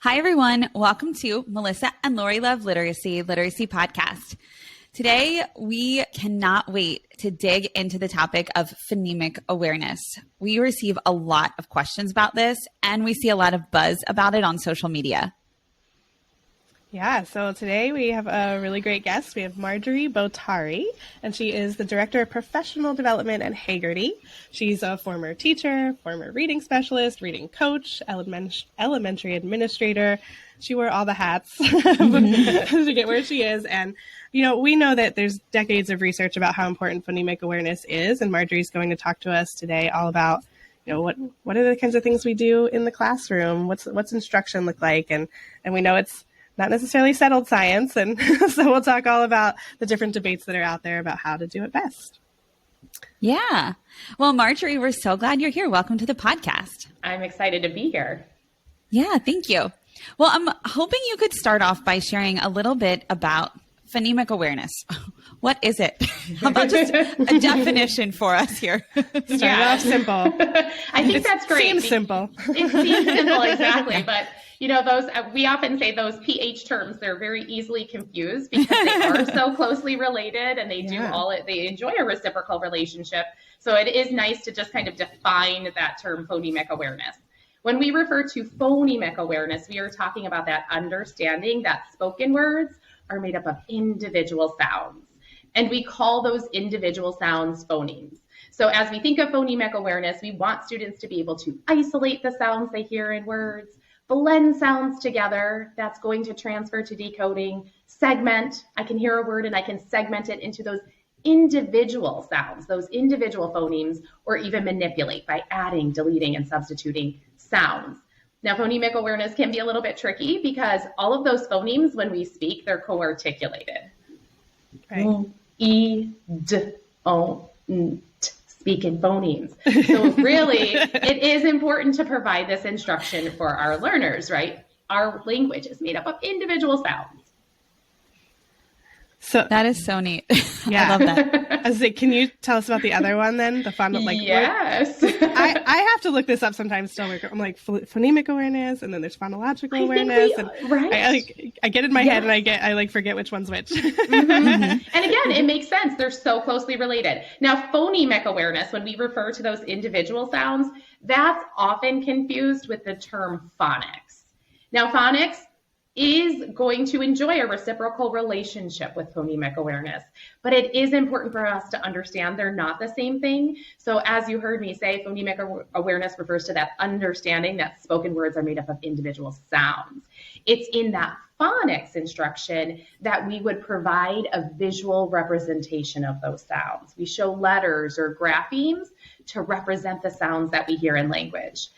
Hi, everyone. Welcome to Melissa and Lori Love Literacy Podcast. Today, we cannot wait to dig into the topic of phonemic awareness. We receive a lot of questions about this, and we see a lot of buzz about it on social media. Yeah, so today we have a really great guest. We have Marjorie Botari, and she is the Director of Professional Development at Hagerty. She's a former teacher, former reading specialist, reading coach, elementary administrator. She wore all the hats to get where she is. And, you know, we know that there's decades of research about how important phonemic awareness is, and Marjorie's going to talk to us today all about, you know, what are the kinds of things we do in the classroom? What's instruction look like? And we know it's not necessarily settled science. And so we'll talk all about the different debates that are out there about how to do it best. Yeah. Well, Marjorie, we're so glad you're here. Welcome to the podcast. I'm excited to be here. Yeah, thank you. Well, I'm hoping you could start off by sharing a little bit about phonemic awareness. What is it? How about just a definition for us here? Start off simple. I think that's great. Seems simple. It seems simple, exactly. But you know, those we often say those PH terms, they're very easily confused because they are so closely related, and they they enjoy a reciprocal relationship. So it is nice to just kind of define that term phonemic awareness. When we refer to phonemic awareness, we are talking about that understanding that spoken words are made up of individual sounds. And we call those individual sounds phonemes. So as we think of phonemic awareness, we want students to be able to isolate the sounds they hear in words, blend sounds together, that's going to transfer to decoding, segment, I can hear a word and I can segment it into those individual sounds, those individual phonemes, or even manipulate by adding, deleting, and substituting sounds. Now, phonemic awareness can be a little bit tricky because all of those phonemes, when we speak, they're co-articulated. Right. E, D, O, N, T, speak in phonemes. So really, it is important to provide this instruction for our learners, right? Our language is made up of individual sounds. So that is so neat. Yeah. I love that. I was like, can you tell us about the other one then? The fun, like, yes. I have to look this up sometimes still. I'm like phonemic awareness, and then there's phonological awareness. Right. I get in my head and I forget which one's which. Mm-hmm. And again, it makes sense. They're so closely related. Now, phonemic awareness, when we refer to those individual sounds, that's often confused with the term phonics. Now, phonics is going to enjoy a reciprocal relationship with phonemic awareness, but it is important for us to understand they're not the same thing. So as you heard me say, phonemic awareness refers to that understanding that spoken words are made up of individual sounds. It's in that phonics instruction that we would provide a visual representation of those sounds. We show letters or graphemes to represent the sounds that we hear in language.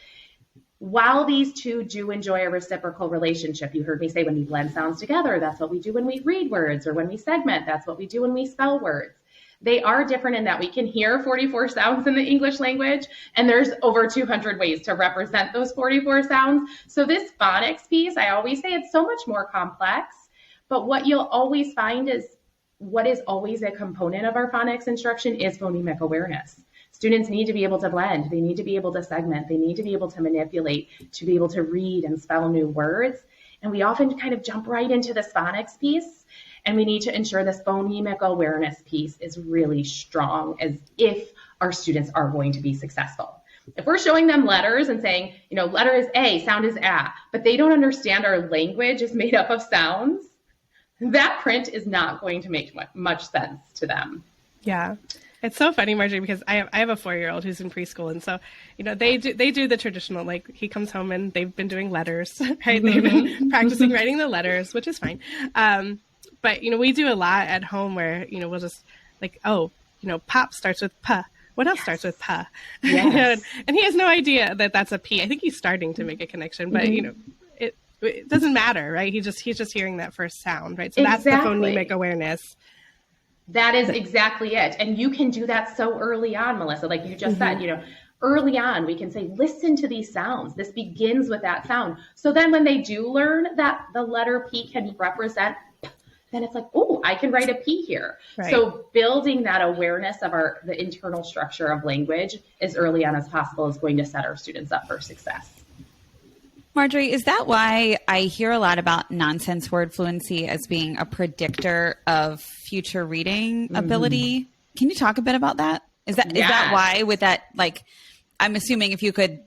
While these two do enjoy a reciprocal relationship, you heard me say when we blend sounds together, that's what we do when we read words, or when we segment, that's what we do when we spell words. They are different in that we can hear 44 sounds in the English language, and there's over 200 ways to represent those 44 sounds. So this phonics piece, I always say it's so much more complex, but what you'll always find is what is always a component of our phonics instruction is phonemic awareness. Students need to be able to blend, they need to be able to segment, they need to be able to manipulate, to be able to read and spell new words. And we often kind of jump right into this phonics piece, and we need to ensure this phonemic awareness piece is really strong as if our students are going to be successful. If we're showing them letters and saying, you know, letter is A, sound is A, but they don't understand our language is made up of sounds, that print is not going to make much sense to them. Yeah. It's so funny, Marjorie, because I have a 4-year-old who's in preschool, and so, you know, they do the traditional, like, he comes home and they've been doing letters, right? They've been practicing writing the letters, which is fine. But, you know, we do a lot at home where, you know, we'll just like, oh, you know, pop starts with P. What else starts with P? Yes. And he has no idea that that's a P. I think he's starting to make a connection, but, you know, it doesn't matter, right? He's just hearing that first sound, right? So that's the phonemic awareness. That is exactly it. And you can do that so early on, Melissa, like you just said, you know, early on, we can say, listen to these sounds. This begins with that sound. So then when they do learn that the letter P can represent, then it's like, oh, I can write a P here. Right. So building that awareness of the internal structure of language as early on as possible is going to set our students up for success. Marjorie, is that why I hear a lot about nonsense word fluency as being a predictor of future reading ability? Can you talk a bit about that? Is that why with that, like, I'm assuming if you could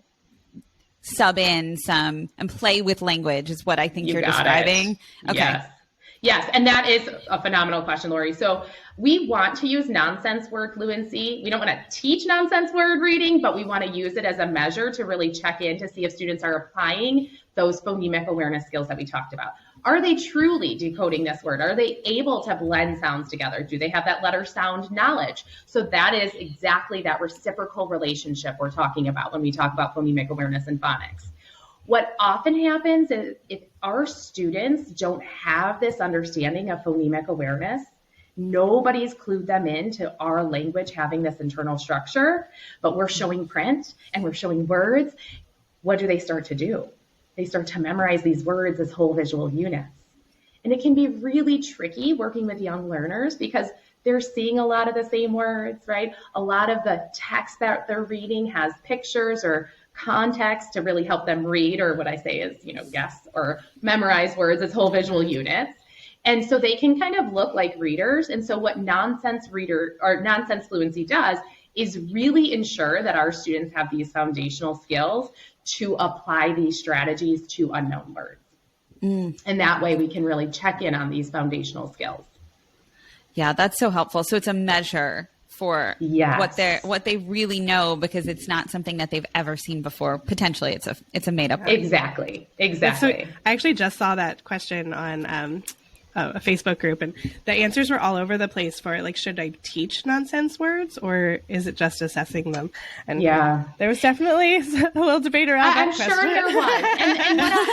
sub in some and play with language is what I think you're describing. Okay. Yes, and that is a phenomenal question, Lori. So we want to use nonsense word fluency. We don't want to teach nonsense word reading, but we want to use it as a measure to really check in to see if students are applying those phonemic awareness skills that we talked about. Are they truly decoding this word? Are they able to blend sounds together? Do they have that letter sound knowledge? So that is exactly that reciprocal relationship we're talking about when we talk about phonemic awareness and phonics. What often happens is if our students don't have this understanding of phonemic awareness, nobody's clued them into our language having this internal structure, but we're showing print and we're showing words. What do they start to do? They start to memorize these words as whole visual units. And it can be really tricky working with young learners because they're seeing a lot of the same words, right? A lot of the text that they're reading has pictures or context to really help them read, or what I say is, guess or memorize words as whole visual units. And so they can kind of look like readers. And so what nonsense fluency does is really ensure that our students have these foundational skills to apply these strategies to unknown words. And that way we can really check in on these foundational skills. Yeah, that's so helpful. So it's a measure for what they really know, because it's not something that they've ever seen before. Potentially it's a made up word. Exactly. So I actually just saw that question on a Facebook group, and the answers were all over the place for like, should I teach nonsense words or is it just assessing them? And there was definitely a little debate around that question. I'm sure there was. And what else?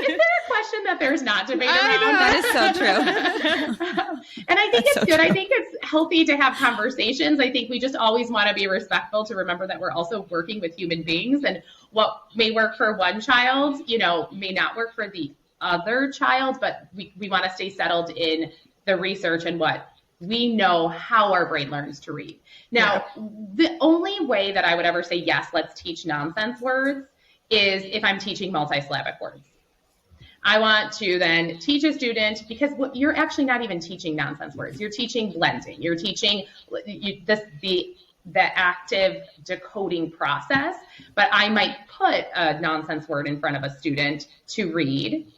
Is there a question that there's not debate around? That is so true. And I think it's good. True. I think it's healthy to have conversations. I think we just always want to be respectful, to remember that we're also working with human beings, and what may work for one child, may not work for the other child, but we want to stay settled in the research and what we know how our brain learns to read. Now, the only way that I would ever say, yes, let's teach nonsense words is if I'm teaching multisyllabic words. I want to then teach a student, because you're actually not even teaching nonsense words. You're teaching blending. You're teaching the active decoding process, but I might put a nonsense word in front of a student to read,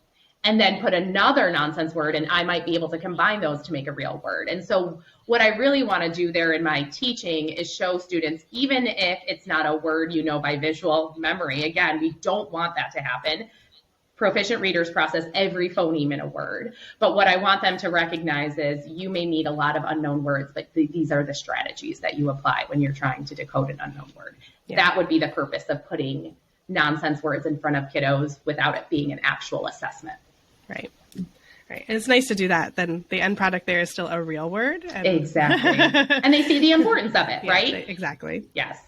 and then put another nonsense word, and I might be able to combine those to make a real word. And so what I really want to do there in my teaching is show students, even if it's not a word by visual memory, again, we don't want that to happen. Proficient readers process every phoneme in a word. But what I want them to recognize is you may need a lot of unknown words, but these are the strategies that you apply when you're trying to decode an unknown word. Yeah. That would be the purpose of putting nonsense words in front of kiddos without it being an actual assessment. Right. And it's nice to do that. Then the end product there is still a real word. Exactly. And they see the importance of it, right? Exactly. Yes.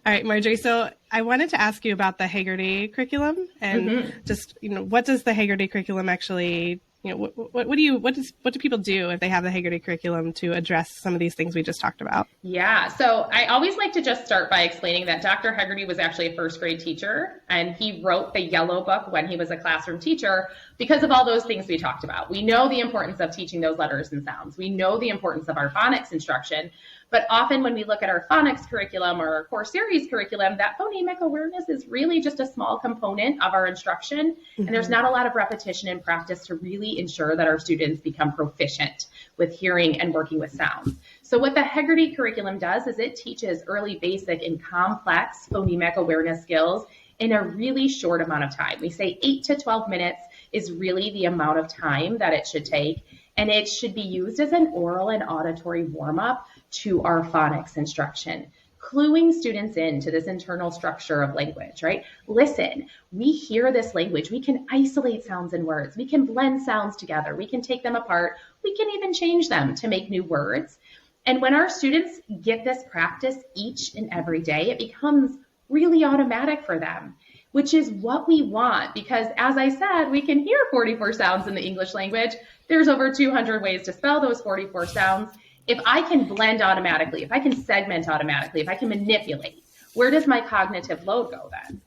All right, Marjorie. So I wanted to ask you about the Haggerty curriculum, and just, what does the Haggerty curriculum actually, what do people do if they have the Haggerty curriculum to address some of these things we just talked about? Yeah. So I always like to just start by explaining that Dr. Haggerty was actually a first grade teacher, and he wrote the yellow book when he was a classroom teacher because of all those things we talked about. We know the importance of teaching those letters and sounds. We know the importance of our phonics instruction. But often when we look at our phonics curriculum or our core series curriculum, that phonemic awareness is really just a small component of our instruction. And there's not a lot of repetition and practice to really ensure that our students become proficient with hearing and working with sounds. So what the Haggerty curriculum does is it teaches early basic and complex phonemic awareness skills in a really short amount of time. We say 8 to 12 minutes is really the amount of time that it should take. And it should be used as an oral and auditory warm-up to our phonics instruction, cluing students into this internal structure of language, right? Listen, we hear this language. We can isolate sounds and words. We can blend sounds together. We can take them apart. We can even change them to make new words. And when our students get this practice each and every day, it becomes really automatic for them, which is what we want, because as I said, we can hear 44 sounds in the English language. There's over 200 ways to spell those 44 sounds. If I can blend automatically, if I can segment automatically, if I can manipulate, where does my cognitive load go then?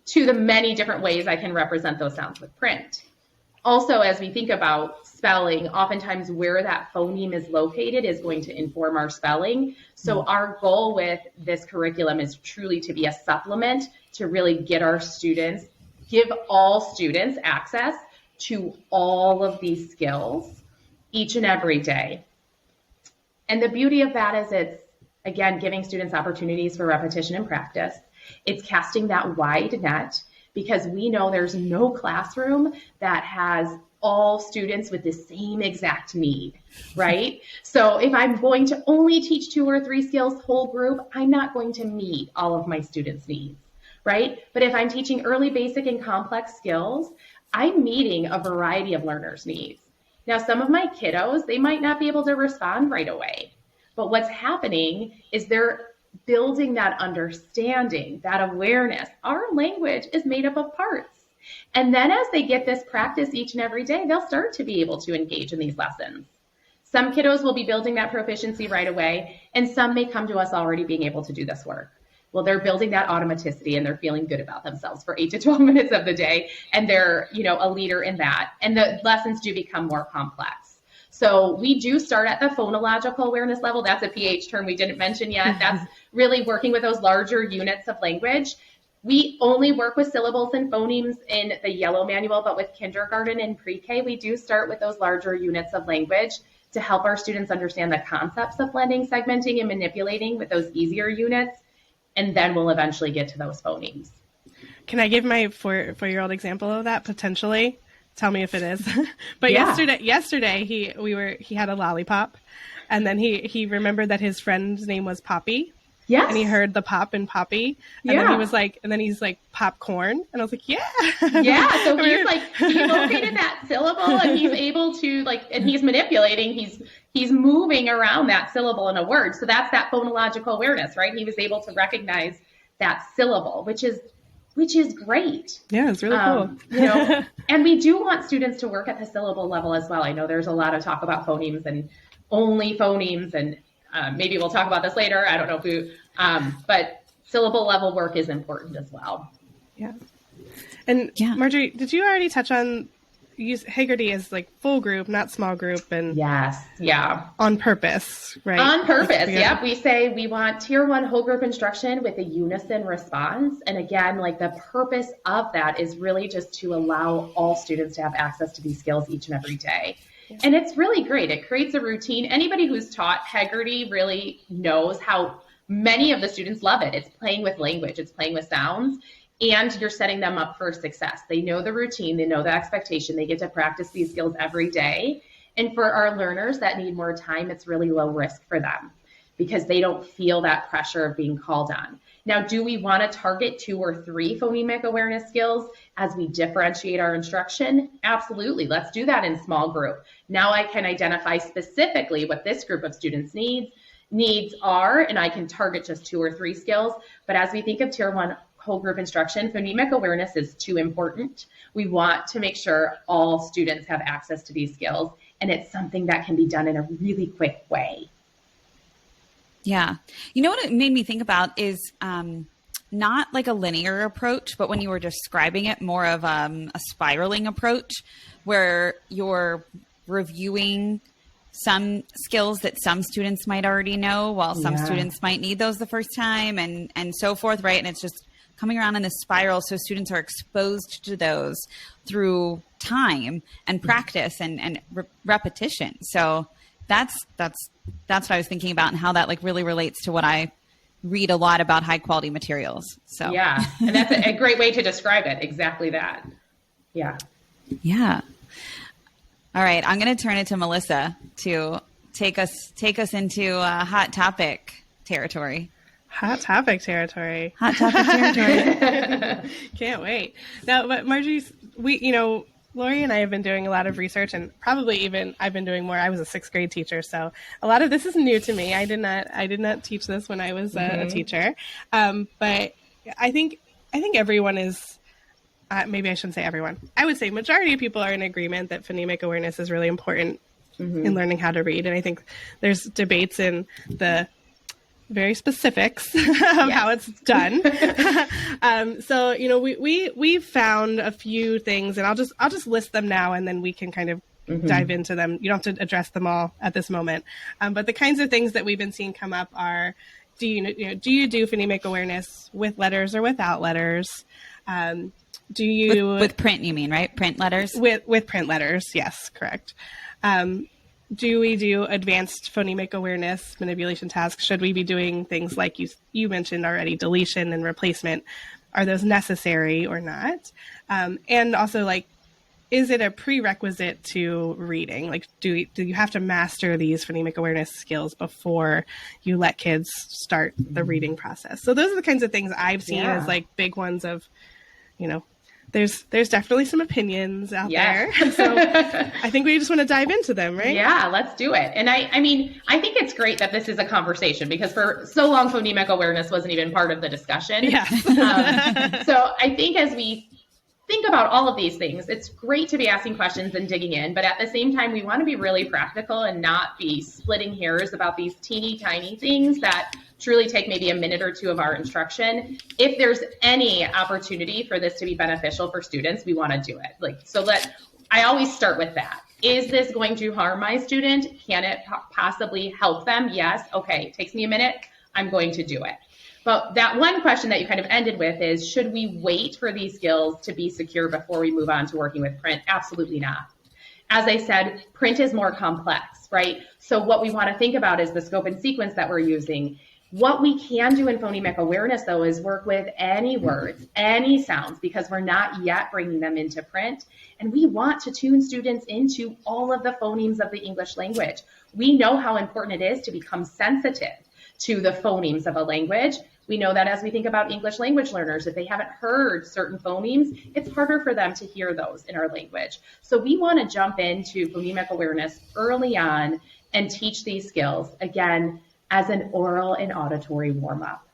to the many different ways I can represent those sounds with print. Also, as we think about spelling, oftentimes where that phoneme is located is going to inform our spelling. So our goal with this curriculum is truly to be a supplement to really get our students, give all students access to all of these skills each and every day. And the beauty of that is it's, again, giving students opportunities for repetition and practice. It's casting that wide net, because we know there's no classroom that has all students with the same exact need, right? So if I'm going to only teach 2 or 3 skills whole group, I'm not going to meet all of my students' needs, right? But if I'm teaching early, basic, and complex skills, I'm meeting a variety of learners' needs. Now, some of my kiddos, they might not be able to respond right away, but what's happening is they're building that understanding, that awareness. Our language is made up of parts. And then as they get this practice each and every day, they'll start to be able to engage in these lessons. Some kiddos will be building that proficiency right away, and some may come to us already being able to do this work. Well, they're building that automaticity and they're feeling good about themselves for 8 to 12 minutes of the day, and they're, a leader in that. And the lessons do become more complex. So we do start at the phonological awareness level. That's a PH term we didn't mention yet. That's really working with those larger units of language. We only work with syllables and phonemes in the yellow manual, but with kindergarten and pre-K, we do start with those larger units of language to help our students understand the concepts of blending, segmenting, and manipulating with those easier units. And then we'll eventually get to those phonemes. Can I give my 4-year-old example of that potentially? Tell me if it is. But Yeah. yesterday he had a lollipop, and then he remembered that his friend's name was Poppy. Yes. And he heard the pop and Poppy. And then he was like, and then he's like, popcorn. And I was like, yeah. Yeah. So he's like, he located that syllable, and he's able to and he's manipulating, he's moving around that syllable in a word. So that's that phonological awareness, right? He was able to recognize that syllable, which is great. Yeah, it's really cool. And we do want students to work at the syllable level as well. I know there's a lot of talk about phonemes and only phonemes, and maybe we'll talk about this later. I don't know if we, but syllable level work is important as well. Yeah. And Marjorie, did you already touch on use Haggerty as like full group, not small group? And yes. Yeah. On purpose, right? On purpose. Yep. We say we want tier 1 whole group instruction with a unison response. And again, the purpose of that is really just to allow all students to have access to these skills each and every day. Yeah. And it's really great. It creates a routine. Anybody who's taught Haggerty really knows how many of the students love it. It's playing with language. It's playing with sounds. And you're setting them up for success. They know the routine, they know the expectation, they get to practice these skills every day. And for our learners that need more time, it's really low risk for them because they don't feel that pressure of being called on. Now, do we want to target 2 or 3 phonemic awareness skills as we differentiate our instruction? Absolutely. Let's do that in small group. Now I can identify specifically what this group of students needs are, and I can target just 2 or 3 skills. But as we think of tier 1 whole group instruction, phonemic awareness is too important. We want to make sure all students have access to these skills, and it's something that can be done in a really quick way. Yeah. You know what it made me think about is not like a linear approach, but when you were describing it, more of a spiraling approach where you're reviewing some skills that some students might already know while some students might need those the first time and so forth, right? And it's just coming around in a spiral so students are exposed to those through time and practice and repetition. So that's what I was thinking about and how that really relates to what I read a lot about high quality materials. So yeah, and that's a great way to describe it. Exactly that. Yeah. Yeah. All right, I'm going to turn it to Melissa to take us into hot topic territory. Hot topic territory. Hot topic territory. Can't wait. Now, but Marjorie, Lori and I have been doing a lot of research, and probably even I've been doing more. I was a 6th grade teacher, so a lot of this is new to me. I did not teach this when I was a teacher, but I think everyone is. Maybe I shouldn't say everyone. I would say majority of people are in agreement that phonemic awareness is really important in learning how to read. And I think there's debates in the very specifics of how it's done. So, you know, we found a few things, and I'll just list them now, and then we can kind of dive into them. You don't have to address them all at this moment. But the kinds of things that we've been seeing come up are, do you do phonemic awareness with letters or without letters? Do you with print? You mean, right? Print letters? With print letters, yes, correct. Do we do advanced phonemic awareness manipulation tasks? Should we be doing things like you mentioned already, deletion and replacement? Are those necessary or not? And also, like, is it a prerequisite to reading? Like, do you have to master these phonemic awareness skills before you let kids start the reading process? So those are the kinds of things I've seen as like big ones of, you know, there's definitely some opinions out there. So I think we just want to dive into them, right? Yeah, let's do it. And I mean, I think it's great that this is a conversation, because for so long, phonemic awareness wasn't even part of the discussion. Yes. So I think as we think about all of these things, it's great to be asking questions and digging in, but at the same time, we want to be really practical and not be splitting hairs about these teeny tiny things that truly take maybe a minute or two of our instruction. If there's any opportunity for this to be beneficial for students, we want to do it. I always start with that. Is this going to harm my student? Can it possibly help them? Yes. Okay. It takes me a minute. I'm going to do it. But that one question that you kind of ended with is, should we wait for these skills to be secure before we move on to working with print? Absolutely not. As I said, print is more complex, right? So what we want to think about is the scope and sequence that we're using. What we can do in phonemic awareness, though, is work with any words, any sounds, because we're not yet bringing them into print. And we want to tune students into all of the phonemes of the English language. We know how important it is to become sensitive to the phonemes of a language. We know that as we think about English language learners, if they haven't heard certain phonemes, it's harder for them to hear those in our language. So we want to jump into phonemic awareness early on and teach these skills, again, as an oral and auditory warm-up.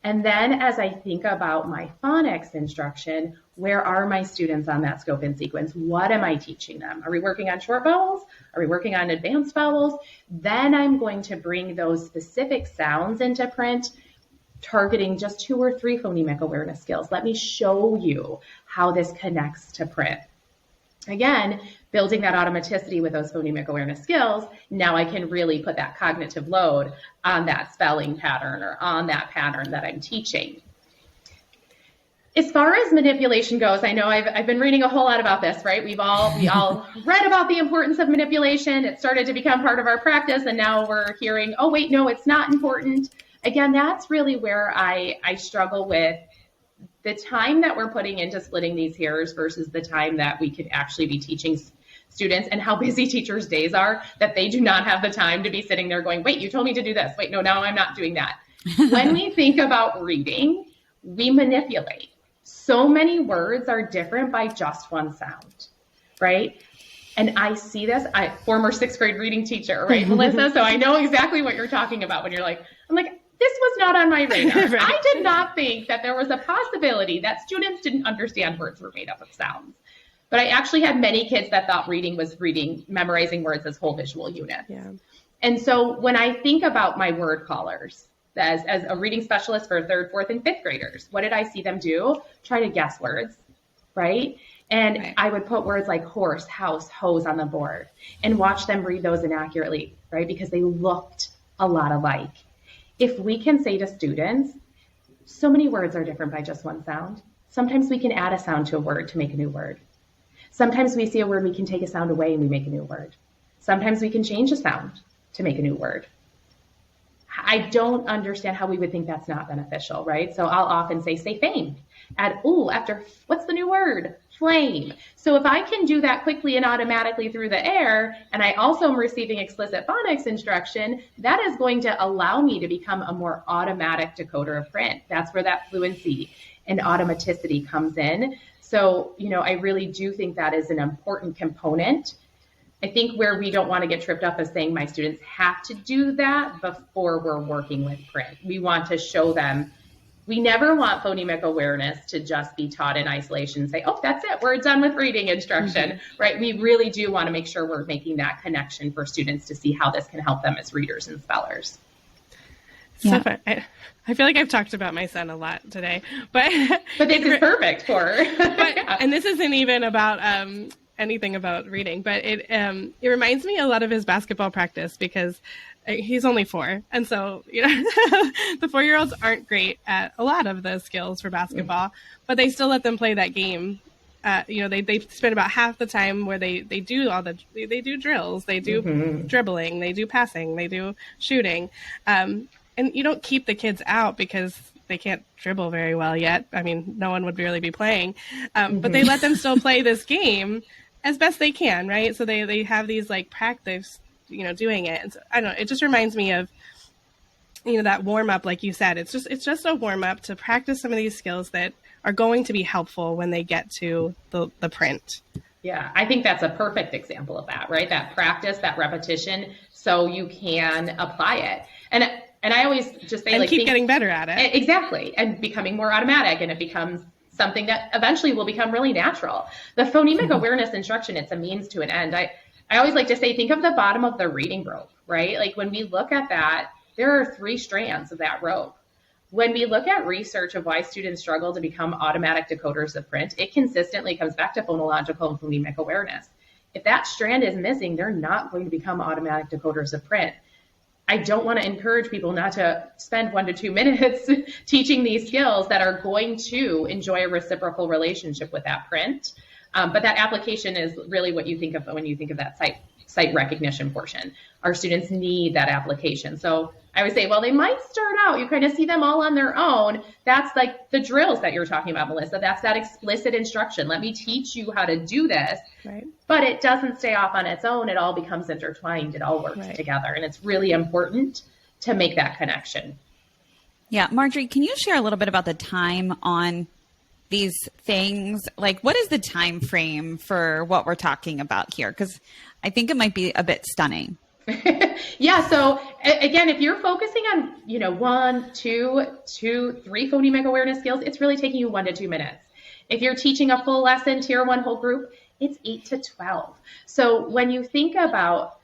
And then as I think about my phonics instruction, where are my students on that scope and sequence? What am I teaching them? Are we working on short vowels? Are we working on advanced vowels? Then I'm going to bring those specific sounds into print, targeting just 2 or 3 phonemic awareness skills. Let me show you how this connects to print. Again, building that automaticity with those phonemic awareness skills, now I can really put that cognitive load on that spelling pattern or on that pattern that I'm teaching. As far as manipulation goes, I know I've been reading a whole lot about this, right? We all read about the importance of manipulation. It started to become part of our practice, and now we're hearing, oh, wait, no, it's not important. Again, that's really where I struggle with the time that we're putting into splitting these hairs versus the time that we could actually be teaching students, and how busy teachers' days are, that they do not have the time to be sitting there going, wait, you told me to do this. Wait, no, now I'm not doing that. When we think about reading, we manipulate. So many words are different by just one sound, right? And I see this, former 6th grade reading teacher, right, Melissa? So I know exactly what you're talking about when you're like, I'm like, this was not on my radar. Right. I did not think that there was a possibility that students didn't understand words were made up of sounds. But I actually had many kids that thought reading was memorizing words as whole visual units. Yeah. And so when I think about my word callers, as a reading specialist for 3rd, 4th, and 5th graders, what did I see them do? Try to guess words, right? And right. I would put words like horse, house, hose on the board and watch them read those inaccurately, right? Because they looked a lot alike. If we can say to students, so many words are different by just one sound. Sometimes we can add a sound to a word to make a new word. Sometimes we see a word, we can take a sound away and we make a new word. Sometimes we can change a sound to make a new word. I don't understand how we would think that's not beneficial, right? So I'll often say fame. Add, after, what's the new word? Flame. So if I can do that quickly and automatically through the air, and I also am receiving explicit phonics instruction, that is going to allow me to become a more automatic decoder of print. That's where that fluency and automaticity comes in. So, I really do think that is an important component. I think where we don't want to get tripped up is saying my students have to do that before we're working with print. We want to show them. We never want phonemic awareness to just be taught in isolation and say, oh, that's it, we're done with reading instruction, right? We really do want to make sure we're making that connection for students to see how this can help them as readers and spellers. So fun. I feel like I've talked about my son a lot today, but this is perfect for. And this isn't even about anything about reading, but it reminds me a lot of his basketball practice because he's only 4, and so the 4-year-olds aren't great at a lot of the skills for basketball, but they still let them play that game. They spend about half the time where they do they do drills, they do dribbling, they do passing, they do shooting. And you don't keep the kids out because they can't dribble very well yet. I mean, no one would really be playing. But they let them still play this game as best they can, right? So they have these like practice, doing it. And so, I don't know, it just reminds me of, that warm up, like you said. It's just a warm up to practice some of these skills that are going to be helpful when they get to the print. Yeah, I think that's a perfect example of that, right? That practice, that repetition, so you can apply it. And I always just say, keep getting better at it. Exactly. And becoming more automatic, and it becomes something that eventually will become really natural. The phonemic awareness instruction, it's a means to an end. I always like to say, think of the bottom of the reading rope, right? Like when we look at that, there are 3 strands of that rope. When we look at research of why students struggle to become automatic decoders of print, it consistently comes back to phonological and phonemic awareness. If that strand is missing, they're not going to become automatic decoders of print. I don't want to encourage people not to spend 1 to 2 minutes teaching these skills that are going to enjoy a reciprocal relationship with that print. But that application is really what you think of when you think of that site recognition portion. Our students need that application. So I would say, well, they might start out, you kind of see them all on their own. That's like the drills that you're talking about, Melissa. That's that explicit instruction. Let me teach you how to do this. Right. But it doesn't stay off on its own. It all becomes intertwined. It all works together. And it's really important to make that connection. Yeah. Marjorie, can you share a little bit about the time on these things? Like, what is the time frame for what we're talking about here? Because I think it might be a bit stunning. Yeah. So again, if you're focusing on, 1, 2, 3 phonemic awareness skills, it's really taking you 1 to 2 minutes. If you're teaching a full lesson, tier 1 whole group, it's 8 to 12. So when you think about,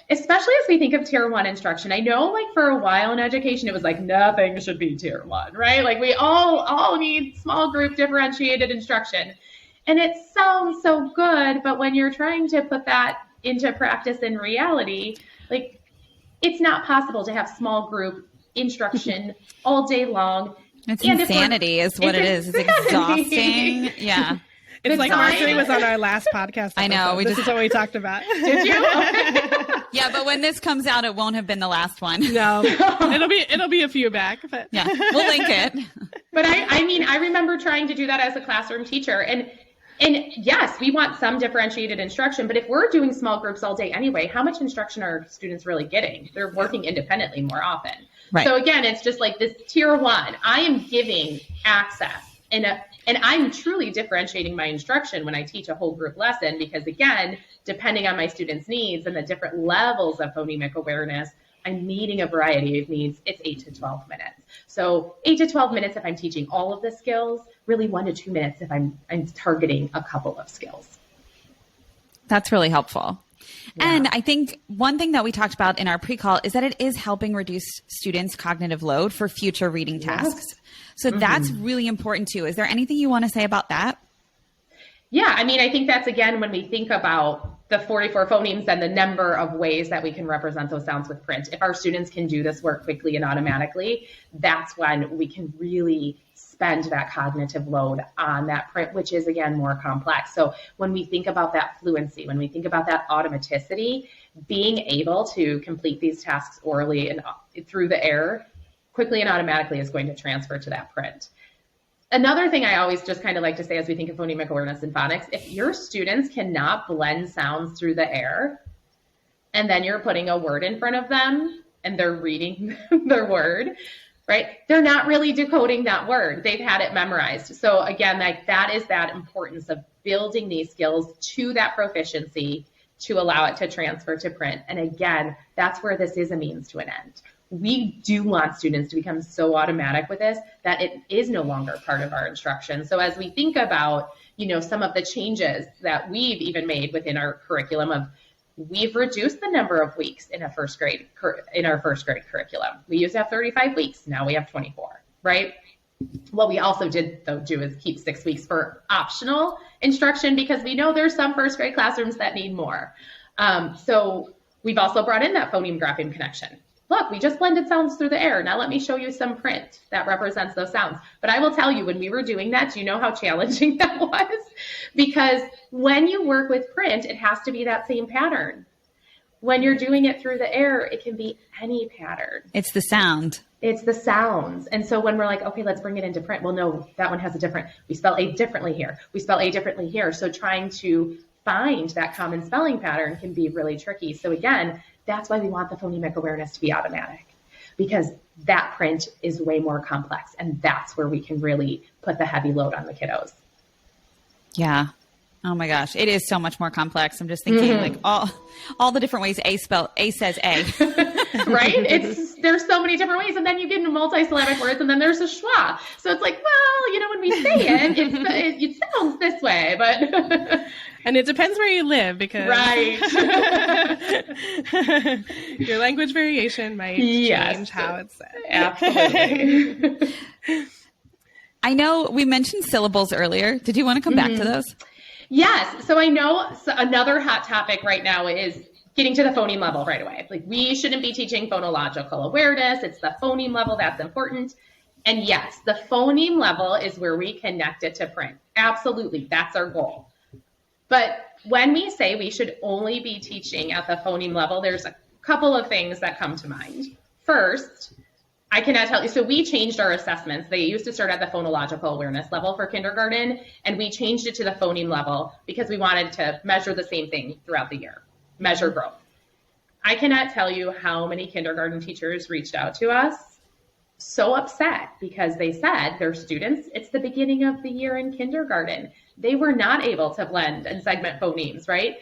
especially as we think of tier 1 instruction, I know like for a while in education, it was like nothing should be tier 1, right? Like we all need small group differentiated instruction. And it sounds so good, but when you're trying to put that into practice in reality, like it's not possible to have small group instruction all day long. It's insanity is what it is. It's exhausting. Yeah. It's like Marjorie was on our last podcast episode. I know. This is what we talked about. Did you? Yeah, but when this comes out, it won't have been the last one. No, it'll be a few back. But yeah, we'll link it. But I remember trying to do that as a classroom teacher, and yes, we want some differentiated instruction, but if we're doing small groups all day anyway, how much instruction are students really getting? They're working independently more often. Right. So again, it's just like this tier 1. I am giving access, and I'm truly differentiating my instruction when I teach a whole group lesson, because again, depending on my students' needs and the different levels of phonemic awareness, I'm meeting a variety of needs. It's 8 to 12 minutes. So 8 to 12 minutes if I'm teaching all of the skills, really 1 to 2 minutes if I'm targeting a couple of skills. That's really helpful. Yeah. And I think one thing that we talked about in our pre-call is that it is helping reduce students' cognitive load for future reading tasks. Yes. So that's really important too. Is there anything you want to say about that? Yeah, I mean, I think that's, again, when we think about the 44 phonemes and the number of ways that we can represent those sounds with print. If our students can do this work quickly and automatically, that's when we can really spend that cognitive load on that print, which is, again, more complex. So when we think about that fluency, when we think about that automaticity, being able to complete these tasks orally and through the air quickly and automatically is going to transfer to that print. Another thing I always just kind of like to say as we think of phonemic awareness in phonics, if your students cannot blend sounds through the air, and then you're putting a word in front of them and they're reading their word, right? They're not really decoding that word. They've had it memorized. So again, like that is that importance of building these skills to that proficiency to allow it to transfer to print. And again, that's where this is a means to an end. We do want students to become so automatic with this that it is no longer part of our instruction. So as we think about, some of the changes that we've even made within our curriculum of, we've reduced the number of weeks in our first grade curriculum. We used to have 35 weeks. Now we have 24, right? What we also did, though, do is keep 6 weeks for optional instruction because we know there's some first grade classrooms that need more. So we've also brought in that phoneme grapheme connection. Look, we just blended sounds through the air. Now let me show you some print that represents those sounds. But I will tell you, when we were doing that, do you know how challenging that was? Because when you work with print, it has to be that same pattern. When you're doing it through the air, it can be any pattern. It's the sound. It's the sounds. And so when we're like, okay, let's bring it into print. Well, no, that one has a different, we spell A differently here. We spell A differently here. So trying to find that common spelling pattern can be really tricky. So again, that's why we want the phonemic awareness to be automatic, because that print is way more complex. And that's where we can really put the heavy load on the kiddos. Yeah. Oh my gosh. It is so much more complex. I'm just thinking like all the different ways A says A. Right? There's so many different ways. And then you get into multisyllabic words and then there's a schwa. So it's like, well, when we say it, it sounds this way, but. And it depends where you live because right. Your language variation might change how it's said. Absolutely. I know we mentioned syllables earlier. Did you want to come back to those? Yes. So I know another hot topic right now is getting to the phoneme level right away. Like, we shouldn't be teaching phonological awareness. It's the phoneme level that's important. And yes, the phoneme level is where we connect it to print. Absolutely. That's our goal. But when we say we should only be teaching at the phoneme level, there's a couple of things that come to mind. First, I cannot tell you. So we changed our assessments. They used to start at the phonological awareness level for kindergarten, and we changed it to the phoneme level because we wanted to measure the same thing throughout the year, measure growth. I cannot tell you how many kindergarten teachers reached out to us so upset because they said their students, it's the beginning of the year in kindergarten. They were not able to blend and segment phonemes, right?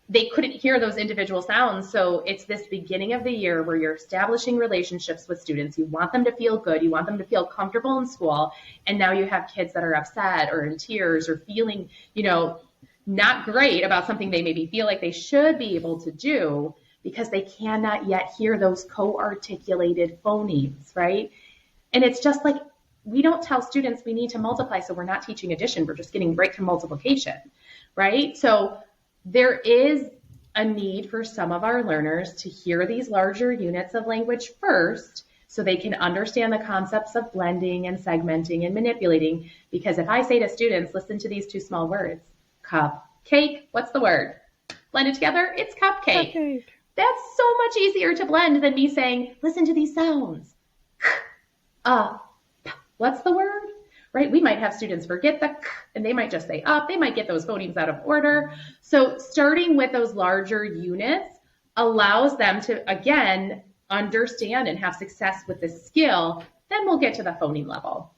They couldn't hear those individual sounds. So it's this beginning of the year where you're establishing relationships with students. You want them to feel good. You want them to feel comfortable in school. And now you have kids that are upset or in tears or feeling, not great about something they maybe feel like they should be able to do because they cannot yet hear those co-articulated phonemes, right? And it's just like, we don't tell students we need to multiply, so we're not teaching addition. We're just getting right to multiplication, right? So there is a need for some of our learners to hear these larger units of language first so they can understand the concepts of blending and segmenting and manipulating. Because if I say to students, listen to these two small words, cupcake, what's the word? Blend it together, it's cupcake. Cupcake. That's so much easier to blend than me saying, listen to these sounds. What's the word? Right? We might have students forget the k, and they might just say up. They might get those phonemes out of order. So starting with those larger units allows them to, again, understand and have success with this skill. Then we'll get to the phoneme level.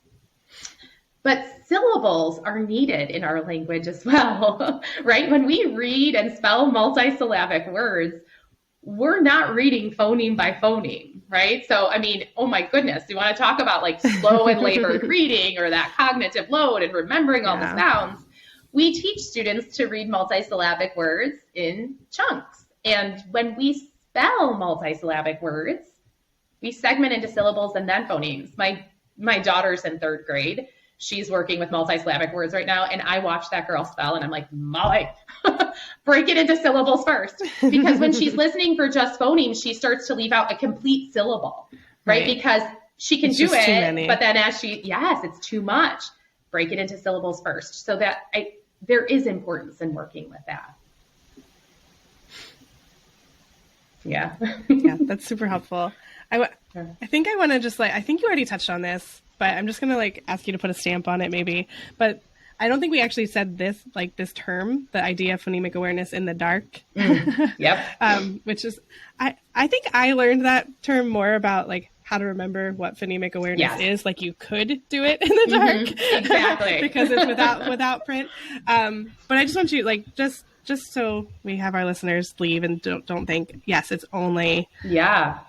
But syllables are needed in our language as well, right? When we read and spell multisyllabic words, we're not reading phoneme by phoneme, right? So, I mean, oh my goodness, do you want to talk about like slow and labored reading or that cognitive load and remembering all the sounds? We teach students to read multisyllabic words in chunks. And when we spell multisyllabic words, we segment into syllables and then phonemes. My daughter's in 3rd grade. She's working with multisyllabic words right now, and I watch that girl spell, and I'm like, Molly, break it into syllables first. Because when she's listening for just phonemes, she starts to leave out a complete syllable, right? Because she can do it, but then it's too much. Break it into syllables first. So that there is importance in working with that. Yeah. Yeah, that's super helpful. I think I want to just I think you already touched on this, but I'm just going to ask you to put a stamp on it maybe. But I don't think we actually said this, this term, the idea of phonemic awareness in the dark. Yep. Which is, I think I learned that term more about how to remember what phonemic awareness is. You could do it in the dark. Exactly. Because it's without print. But I just want you, just so we have our listeners leave and don't think, yes, it's only. Yeah.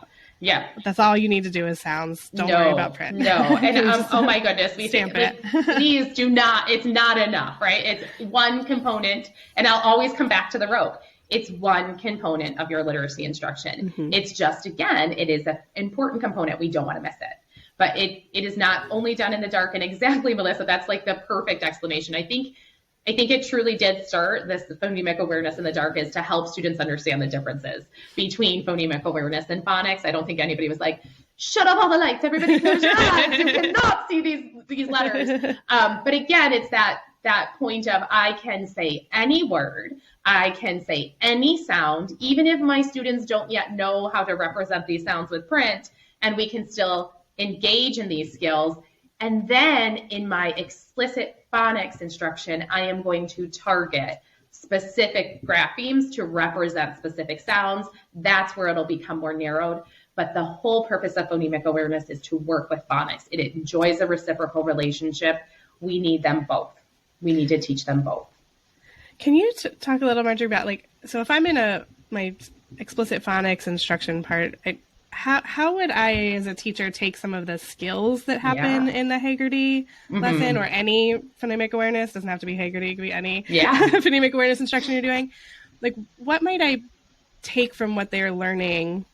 That's all you need to do is sounds. Don't worry about print. No. And oh my goodness, we stamp it. Please do not. It's not enough, right? It's one component. And I'll always come back to the rope. It's one component of your literacy instruction. It's just, again, it is an important component. We don't want to miss it. But it is not only done in the dark. And exactly, Melissa, that's like the perfect explanation. I think it truly did start, this phonemic awareness in the dark is to help students understand the differences between phonemic awareness and phonics. I don't think anybody was like, shut off all the lights, everybody close your eyes, you cannot see these letters. But again, it's that point of, I can say any word, I can say any sound, even if my students don't yet know how to represent these sounds with print, and we can still engage in these skills. And then in my explicit phonics instruction, I am going to target specific graphemes to represent specific sounds. That's where it'll become more narrowed. But the whole purpose of phonemic awareness is to work with phonics. It enjoys a reciprocal relationship. We need them both. We need to teach them both. Can you talk a little, Marjorie, about so if I'm in my explicit phonics instruction part, how would I, as a teacher, take some of the skills that happen in the Haggerty lesson, or any phonemic awareness? Doesn't have to be Haggerty, it could be any phonemic awareness instruction you're doing. Like, what might I take from what they're learning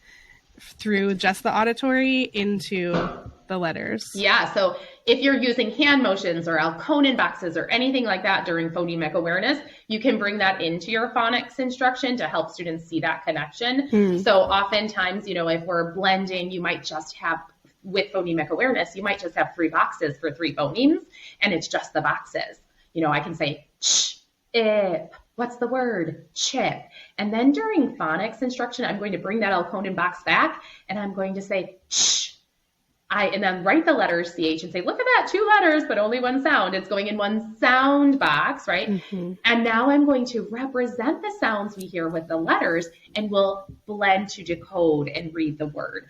through just the auditory into the letters? Yeah, so if you're using hand motions or Alconin boxes or anything like that during phonemic awareness, you can bring that into your phonics instruction to help students see that connection. So oftentimes, if we're blending, you might just have, with phonemic awareness, you might just have 3 boxes for 3 phonemes, and it's just the boxes. I can say, ch, ip. What's the word? Chip. And then during phonics instruction, I'm going to bring that Alconin box back, and I'm going to say, ch. And then write the letters CH and say, look at that, 2 letters, but only 1 sound. It's going in 1 sound box, right? And now I'm going to represent the sounds we hear with the letters, and we'll blend to decode and read the word.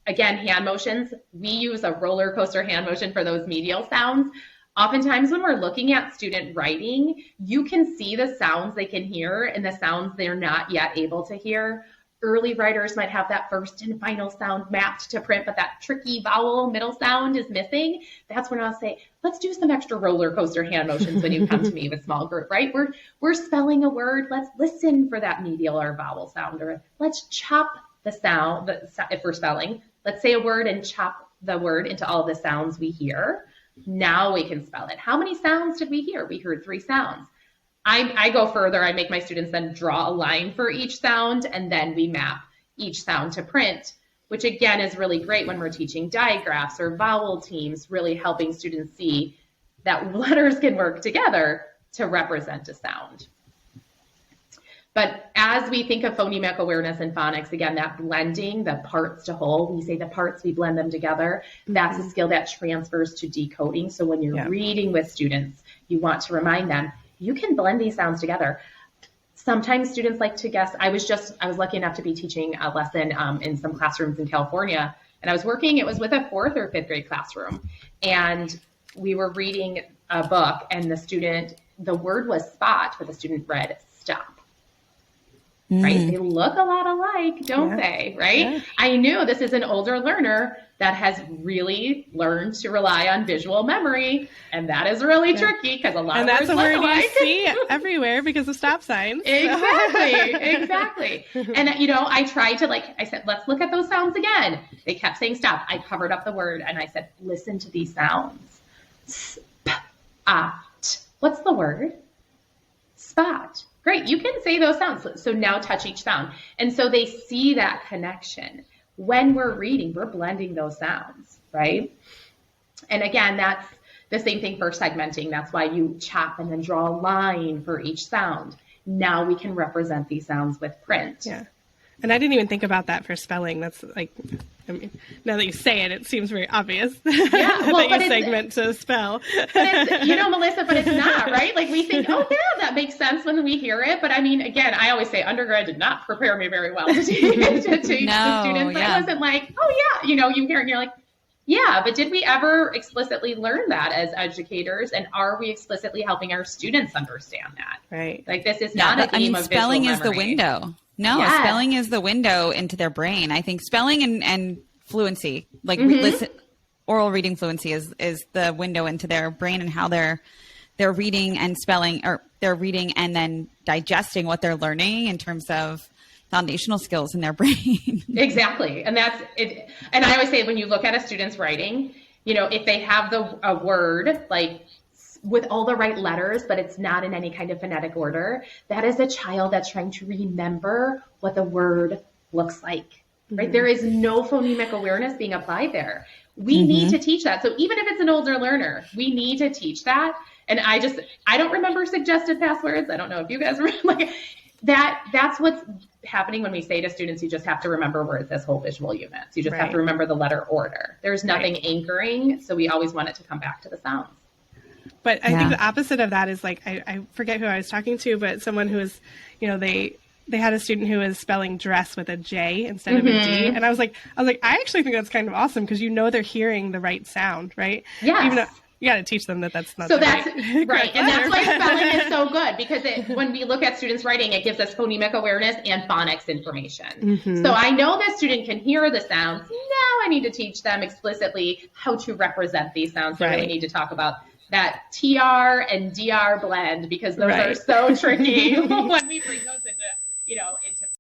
Again, hand motions, we use a roller coaster hand motion for those medial sounds. Oftentimes when we're looking at student writing, you can see the sounds they can hear and the sounds they're not yet able to hear. Early writers might have that first and final sound mapped to print, but that tricky vowel middle sound is missing. That's when I'll say, let's do some extra roller coaster hand motions when you come to me with small group, right? We're spelling a word. Let's listen for that medial or vowel sound, or let's chop the sound. If we're spelling, let's say a word and chop the word into all the sounds we hear. Now we can spell it. How many sounds did we hear? We heard 3 sounds. I go further. I make my students then draw a line for each sound, and then we map each sound to print, which again is really great when we're teaching digraphs or vowel teams, really helping students see that letters can work together to represent a sound. But as we think of phonemic awareness and phonics, again, that blending, the parts to whole, we say the parts, we blend them together. That's a skill that transfers to decoding. So when you're reading with students, you want to remind them, you can blend these sounds together. Sometimes students like to guess. I was lucky enough to be teaching a lesson in some classrooms in California, and I was working, it was with a 4th or 5th grade classroom, and we were reading a book, and the word was spot, but the student read stop. Right? They look a lot alike, don't they? Right? Yeah. I knew this is an older learner that has really learned to rely on visual memory, and that is really tricky because a lot of words look alike. And that's a word you see everywhere because of stop signs. Exactly. And I tried to, I said, let's look at those sounds again. They kept saying stop. I covered up the word and I said, listen to these sounds. Spot. What's the word? Spot. Great, you can say those sounds. So now touch each sound. And so they see that connection. When we're reading, we're blending those sounds, right? And again, that's the same thing for segmenting. That's why you chop and then draw a line for each sound. Now we can represent these sounds with print. Yeah. And I didn't even think about that for spelling. That's now that you say it, it seems very obvious. Yeah, well, that you segment to spell. But it's, Melissa, but it's not, right? We think, oh yeah, that makes sense when we hear it. But I mean, again, I always say undergrad did not prepare me very well to teach the students. I wasn't like, oh yeah, you hear it and you're like, yeah, but did we ever explicitly learn that as educators? And are we explicitly helping our students understand that? Right. This is not a game of visual memory. Spelling is the window. No, spelling is the window into their brain. I think spelling and fluency, oral reading fluency is the window into their brain and how they're they're reading and spelling, or they're reading and then digesting what they're learning in terms of foundational skills in their brain. Exactly. And that's it. And I always say, when you look at a student's writing, if they have a word like with all the right letters, but it's not in any kind of phonetic order, that is a child that's trying to remember what the word looks like, right? Mm-hmm. There is no phonemic awareness being applied there. We need to teach that. So even if it's an older learner, we need to teach that. And I don't remember suggested passwords. I don't know if you guys remember that's what's happening when we say to students, you just have to remember words as whole visual units. You just have to remember the letter order. There's nothing anchoring. So we always want it to come back to the sounds. But I think the opposite of that is like, I forget who I was talking to, but someone who was, they had a student who was spelling dress with a J instead of a D. And I was like, I actually think that's kind of awesome because they're hearing the right sound, right? Yes. Even though you got to teach them that that's not so the that's right. And that's why spelling is so good, because when we look at students' writing, it gives us phonemic awareness and phonics information. Mm-hmm. So I know the student can hear the sounds. Now I need to teach them explicitly how to represent these sounds. So I really need to talk about that TR and DR blend, because those are so tricky when we bring those